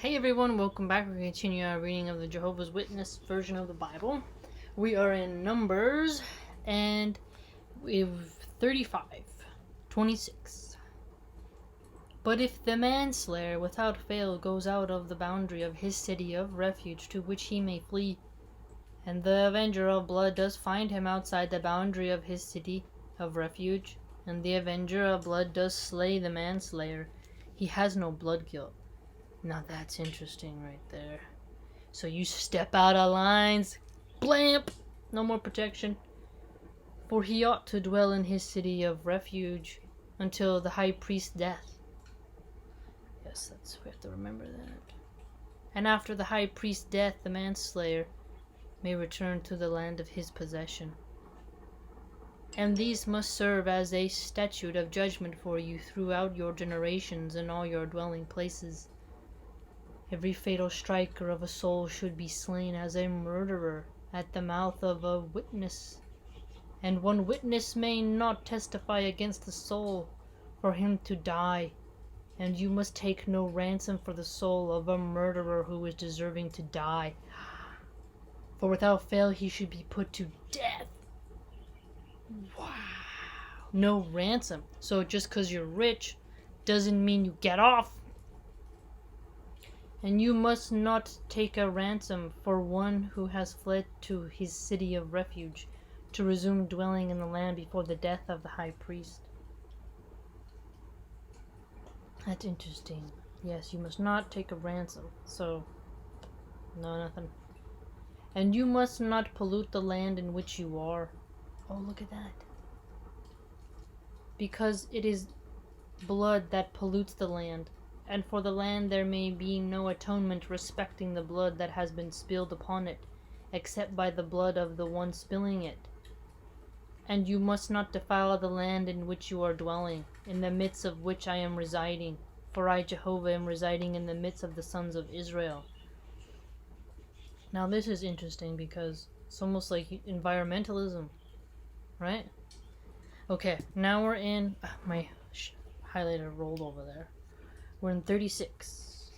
Hey everyone, welcome back. We're going to continue our reading of the Jehovah's Witness version of the Bible. We are in Numbers, and we've 35:26. But if the manslayer without fail goes out of the boundary of his city of refuge to which he may flee, and the avenger of blood does find him outside the boundary of his city of refuge, and the avenger of blood does slay the manslayer, he has no blood guilt. Now that's interesting right there. So you step out of lines, blamp, no more protection. For he ought to dwell in his city of refuge until the high priest's death. Yes, we have to remember that. And after the high priest's death, the manslayer may return to the land of his possession. And these must serve as a statute of judgment for you throughout your generations in all your dwelling places. Every fatal striker of a soul should be slain as a murderer at the mouth of a witness. And one witness may not testify against the soul for him to die, and you must take no ransom for the soul of a murderer who is deserving to die. For without fail he should be put to death. Wow. No ransom. So just because you're rich doesn't mean you get off. And you must not take a ransom for one who has fled to his city of refuge to resume dwelling in the land before the death of the high priest. That's interesting. Yes, you must not take a ransom. So, no, nothing. And you must not pollute the land in which you are. Oh, look at that. Because it is blood that pollutes the land. And for the land there may be no atonement respecting the blood that has been spilled upon it, except by the blood of the one spilling it. And you must not defile the land in which you are dwelling, in the midst of which I am residing, for I, Jehovah, am residing in the midst of the sons of Israel. Now this is interesting because it's almost like environmentalism, right? Okay, now we're in... my highlighter rolled over there. We're in 36.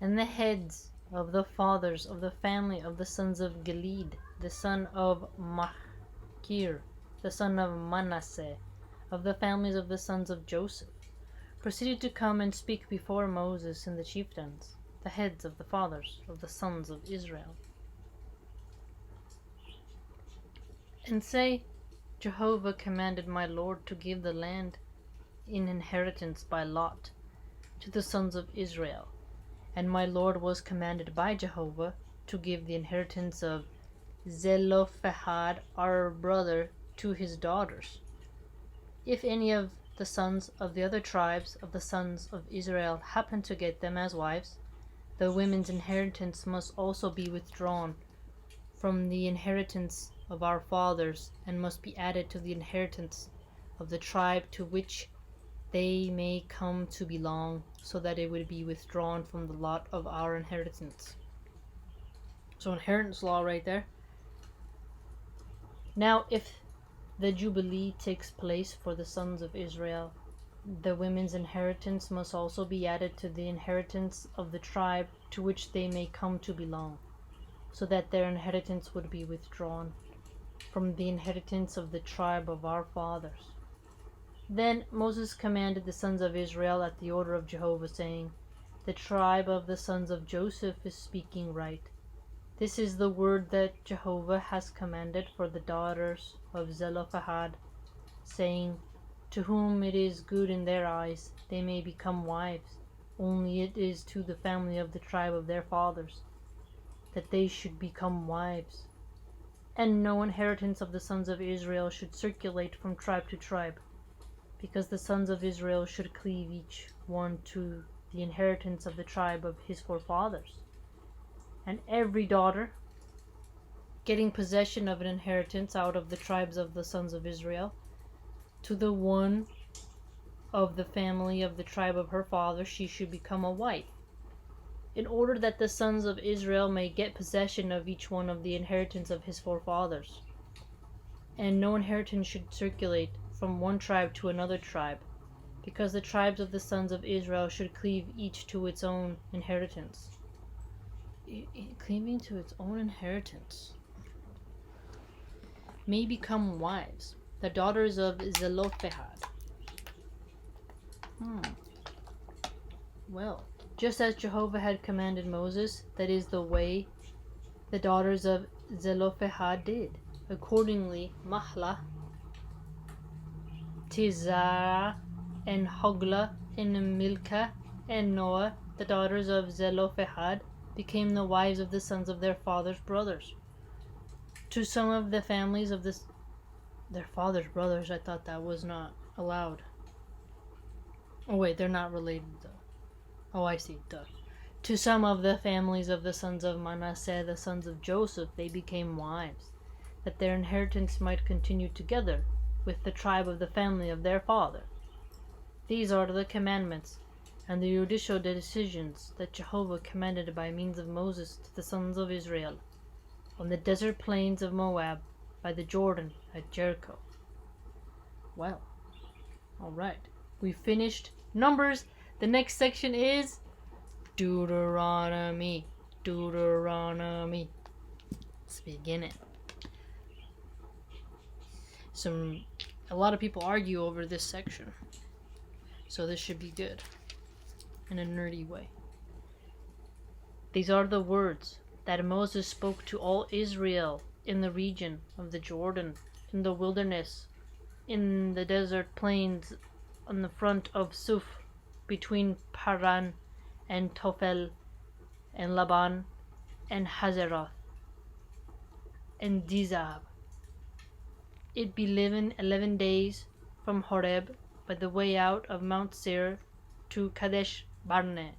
And the heads of the fathers of the family of the sons of Gilead, the son of Machir, the son of Manasseh, of the families of the sons of Joseph, proceeded to come and speak before Moses and the chieftains, the heads of the fathers of the sons of Israel, and say, Jehovah commanded my Lord to give the land in inheritance by lot to the sons of Israel, and my Lord was commanded by Jehovah to give the inheritance of Zelophehad our brother to his daughters. If any of the sons of the other tribes of the sons of Israel happen to get them as wives, the women's inheritance must also be withdrawn from the inheritance of our fathers, and must be added to the inheritance of the tribe to which they may come to belong, so that it would be withdrawn from the lot of our inheritance. So inheritance law right there. Now if the Jubilee takes place for the sons of Israel, the women's inheritance must also be added to the inheritance of the tribe to which they may come to belong, so that their inheritance would be withdrawn from the inheritance of the tribe of our fathers. Then Moses commanded the sons of Israel at the order of Jehovah, saying, the tribe of the sons of Joseph is speaking right. This is the word that Jehovah has commanded for the daughters of Zelophehad, saying, to whom it is good in their eyes, they may become wives. Only it is to the family of the tribe of their fathers, that they should become wives. And no inheritance of the sons of Israel should circulate from tribe to tribe, because the sons of Israel should cleave each one to the inheritance of the tribe of his forefathers. And every daughter getting possession of an inheritance out of the tribes of the sons of Israel, to the one of the family of the tribe of her father she should become a wife, in order that the sons of Israel may get possession of each one of the inheritance of his forefathers. And no inheritance should circulate from one tribe to another tribe, because the tribes of the sons of Israel should cleave each to its own inheritance. Cleaving to its own inheritance. May become wives, the daughters of Zelophehad. Well, just as Jehovah had commanded Moses, that is the way the daughters of Zelophehad did. Accordingly, Mahlah, Tizara, and Hoglah, and Milcah, and Noah, the daughters of Zelophehad, became the wives of the sons of their father's brothers. To some of the families of their father's brothers, I thought that was not allowed. Oh wait, they're not related though. Oh, I see, duh. To some of the families of the sons of Manasseh, the sons of Joseph, they became wives, that their inheritance might continue together with the tribe of the family of their father. These are the commandments and the judicial decisions that Jehovah commanded by means of Moses to the sons of Israel on the desert plains of Moab by the Jordan at Jericho. Well, all right. We finished Numbers. The next section is Deuteronomy. Deuteronomy. Let's begin it. A lot of people argue over this section, so this should be good in a nerdy way. These are the words that Moses spoke to all Israel in the region of the Jordan, in the wilderness, in the desert plains, on the front of Suf, between Paran and Tophel, and Laban, and Hazeroth, and Dizab. It be 11 days from Horeb by the way out of Mount Seir to Kadesh Barnea.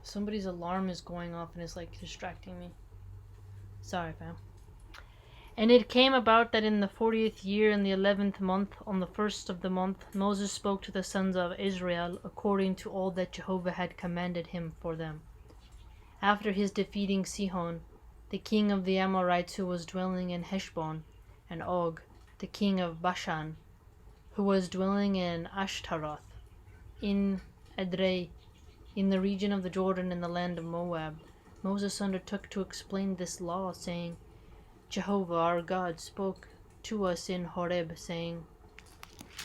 Somebody's alarm is going off and it's like distracting me. Sorry, fam. And it came about that in the 40th year, in the 11th month, on the first of the month, Moses spoke to the sons of Israel according to all that Jehovah had commanded him for them. After his defeating Sihon, the king of the Amorites who was dwelling in Heshbon, and Og, the king of Bashan, who was dwelling in Ashtaroth, in Edrei, in the region of the Jordan in the land of Moab, Moses undertook to explain this law, saying, Jehovah our God spoke to us in Horeb, saying,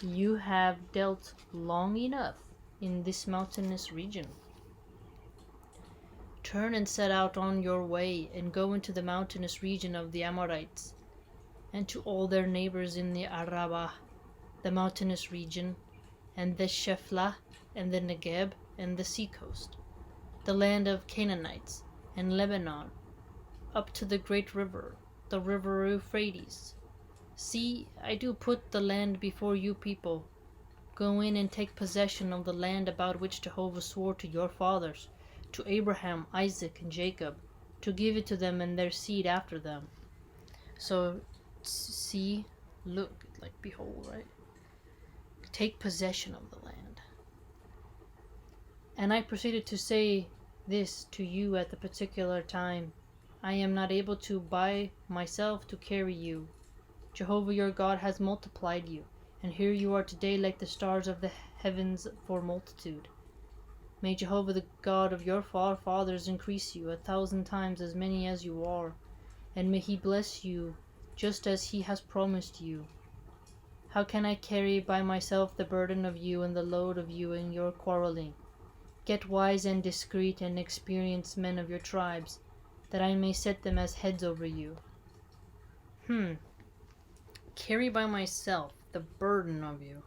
You have dealt long enough in this mountainous region. Turn and set out on your way, and go into the mountainous region of the Amorites, and to all their neighbors in the Arabah, the mountainous region, and the Shephelah, and the Negeb, and the seacoast, the land of Canaanites, and Lebanon, up to the great river, the river Euphrates. See, I do put the land before you people. Go in and take possession of the land about which Jehovah swore to your fathers, to Abraham, Isaac, and Jacob, to give it to them and their seed after them. So, see, look, like behold, right? Take possession of the land. And I proceeded to say this to you at the particular time. I am not able to by myself to carry you. Jehovah your God has multiplied you, and here you are today like the stars of the heavens for multitude. May Jehovah the God of your forefathers increase you 1,000 times as many as you are, and may he bless you just as he has promised you. How can I carry by myself the burden of you and the load of you in your quarreling? Get wise and discreet and experienced men of your tribes, that I may set them as heads over you. Carry by myself the burden of you.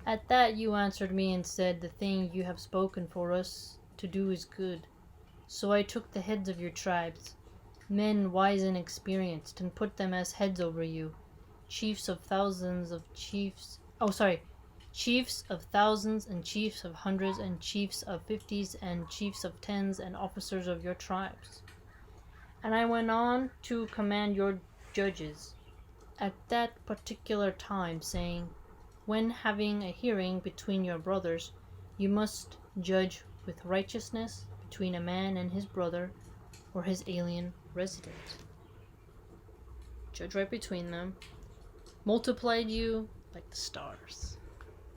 At that you answered me and said, The thing you have spoken for us to do is good. So I took the heads of your tribes, men wise and experienced, and put them as heads over you, chiefs of thousands and chiefs of hundreds and chiefs of 50s and chiefs of 10s and officers of your tribes. And I went on to command your judges at that particular time, saying, When having a hearing between your brothers, you must judge with righteousness between a man and his brother or his alien resident. Judge right between them, multiplied you like the stars.